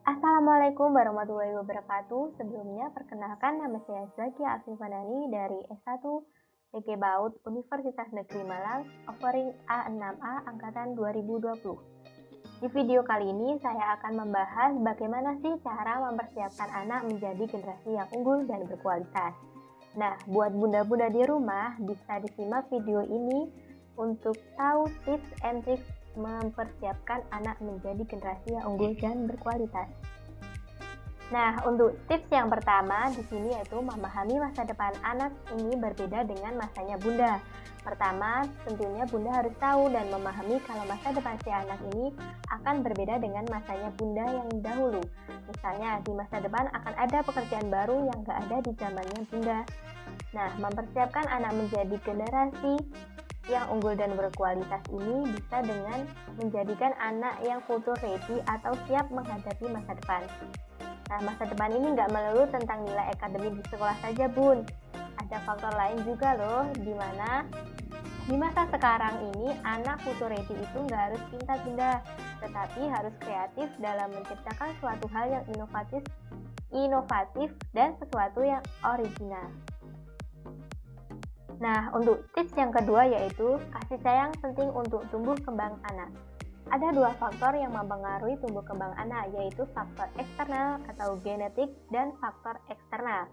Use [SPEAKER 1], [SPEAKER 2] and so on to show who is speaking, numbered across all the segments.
[SPEAKER 1] Assalamualaikum warahmatullahi wabarakatuh. Sebelumnya, perkenalkan nama saya Zakia Afifanani dari S1 PG Baut Universitas Negeri Malang, offering A6A Angkatan 2020. Di video kali ini, saya akan membahas bagaimana sih cara mempersiapkan anak menjadi generasi yang unggul dan berkualitas. Nah, buat bunda-bunda di rumah, bisa disimak video ini untuk tahu tips and tricks mempersiapkan anak menjadi generasi yang unggul dan berkualitas. Nah, untuk tips yang pertama di sini yaitu memahami masa depan anak ini berbeda dengan masanya bunda. Pertama, tentunya bunda harus tahu dan memahami kalau masa depan si anak ini akan berbeda dengan masanya bunda yang dahulu. Misalnya, di masa depan akan ada pekerjaan baru yang gak ada di zamannya bunda. Nah, mempersiapkan anak menjadi generasi yang unggul dan berkualitas ini bisa dengan menjadikan anak yang future ready atau siap menghadapi masa depan. Nah, masa depan ini nggak melulu tentang nilai akademik di sekolah saja, Bun. Ada faktor lain juga loh, di mana di masa sekarang ini anak future ready itu nggak harus pintar bunda, tetapi harus kreatif dalam menciptakan suatu hal yang inovatif dan sesuatu yang original. Nah, untuk tips yang kedua yaitu kasih sayang penting untuk tumbuh kembang anak. Ada dua faktor yang mempengaruhi tumbuh kembang anak, yaitu faktor eksternal atau genetik dan faktor eksternal.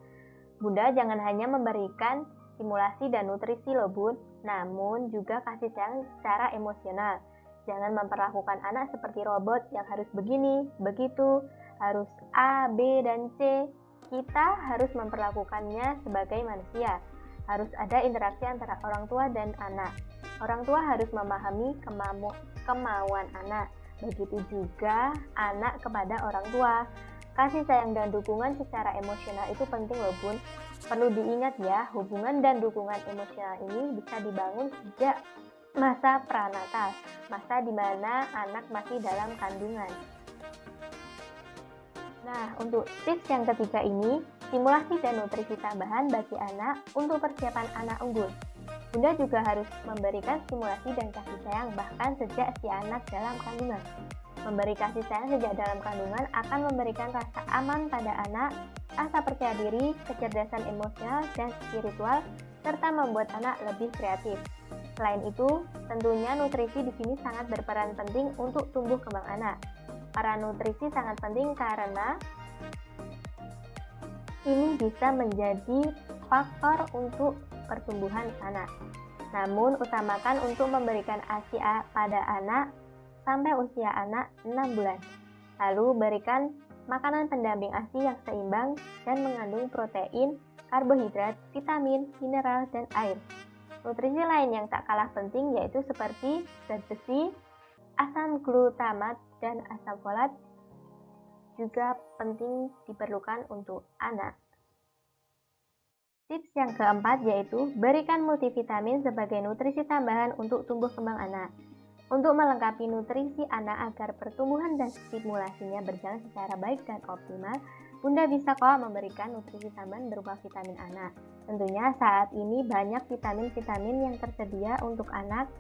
[SPEAKER 1] Bunda jangan hanya memberikan stimulasi dan nutrisi loh bun, namun juga kasih sayang secara emosional. Jangan memperlakukan anak seperti robot yang harus begini, begitu, harus A, B, dan C. Kita harus memperlakukannya sebagai manusia. Harus ada interaksi antara orang tua dan anak. Orang tua harus memahami kemauan anak. Begitu juga anak kepada orang tua. Kasih sayang dan dukungan secara emosional itu penting loh bun. Perlu diingat ya, hubungan dan dukungan emosional ini bisa dibangun sejak masa pranatal, masa di mana anak masih dalam kandungan. Nah, untuk tips yang ketiga ini, stimulasi dan nutrisi tambahan bagi anak untuk persiapan anak unggul. Bunda juga harus memberikan stimulasi dan kasih sayang bahkan sejak si anak dalam kandungan. Memberi kasih sayang sejak dalam kandungan akan memberikan rasa aman pada anak, rasa percaya diri, kecerdasan emosional dan spiritual, serta membuat anak lebih kreatif. Selain itu, tentunya nutrisi di sini sangat berperan penting untuk tumbuh kembang anak. Para nutrisi sangat penting karena ini bisa menjadi faktor untuk pertumbuhan anak. Namun, utamakan untuk memberikan ASI pada anak sampai usia anak 6 bulan. Lalu, berikan makanan pendamping ASI yang seimbang dan mengandung protein, karbohidrat, vitamin, mineral, dan air. Nutrisi lain yang tak kalah penting yaitu seperti zat besi, asam glutamat, dan asam folat juga penting diperlukan untuk anak. Tips yang keempat yaitu berikan multivitamin sebagai nutrisi tambahan untuk tumbuh kembang anak. Untuk melengkapi nutrisi anak agar pertumbuhan dan stimulasinya berjalan secara baik dan optimal, Bunda bisa kok memberikan nutrisi tambahan berupa vitamin anak. Tentunya saat ini banyak vitamin-vitamin yang tersedia untuk anak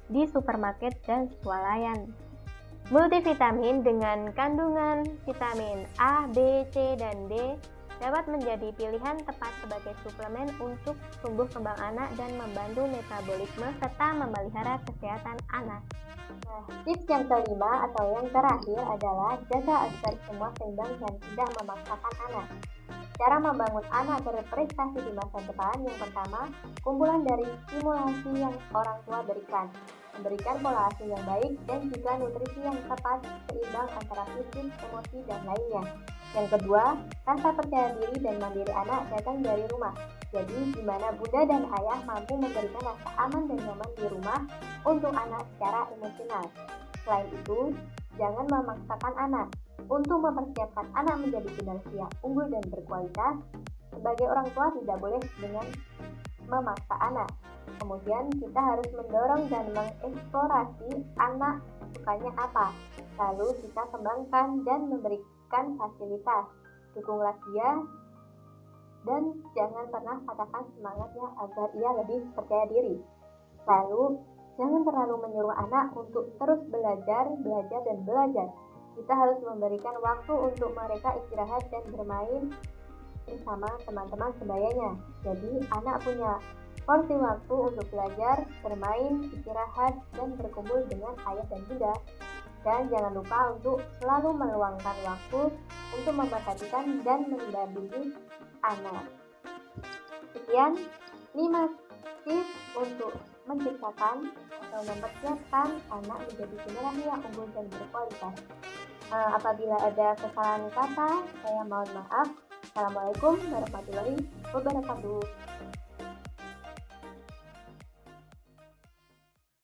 [SPEAKER 1] di supermarket dan swalayan. Multivitamin dengan kandungan vitamin A, B, C, dan D dapat menjadi pilihan tepat sebagai suplemen untuk tumbuh kembang anak dan membantu metabolisme serta memelihara kesehatan anak. Nah, tips yang kelima atau yang terakhir adalah jaga agar semua seimbang dan tidak memaksakan anak. Cara membangun anak berprestasi di masa depan yang pertama, kumpulan dari stimulasi yang orang tua berikan. Memberikan pola asuh yang baik dan juga nutrisi yang tepat seimbang antara fisik, emosi, dan lainnya. Yang kedua, rasa percaya diri dan mandiri anak datang dari rumah. Jadi, di mana bunda dan ayah mampu memberikan rasa aman dan nyaman di rumah untuk anak secara emosional. Selain itu, jangan memaksakan anak. Untuk mempersiapkan anak menjadi generasi yang unggul dan berkualitas, sebagai orang tua tidak boleh dengan memaksa anak. Kemudian kita harus mendorong dan mengeksplorasi anak sukanya apa, lalu kita kembangkan dan memberikan fasilitas. Dukunglah dia dan jangan pernah katakan semangatnya agar ia lebih percaya diri. Lalu jangan terlalu menyuruh anak untuk terus belajar dan belajar. Kita harus memberikan waktu untuk mereka istirahat dan bermain bersama teman-teman sebayanya. Jadi, anak punya porsi waktu untuk belajar, bermain, istirahat, dan berkumpul dengan ayah dan bunda. Dan jangan lupa untuk selalu meluangkan waktu untuk memperhatikan dan mendampingi anak. Sekian 5 tips untuk menciptakan atau mempersiapkan anak menjadi generasi yang unggul dan berkualitas. Apabila ada kesalahan kata, saya mohon maaf. Assalamualaikum warahmatullahi wabarakatuh.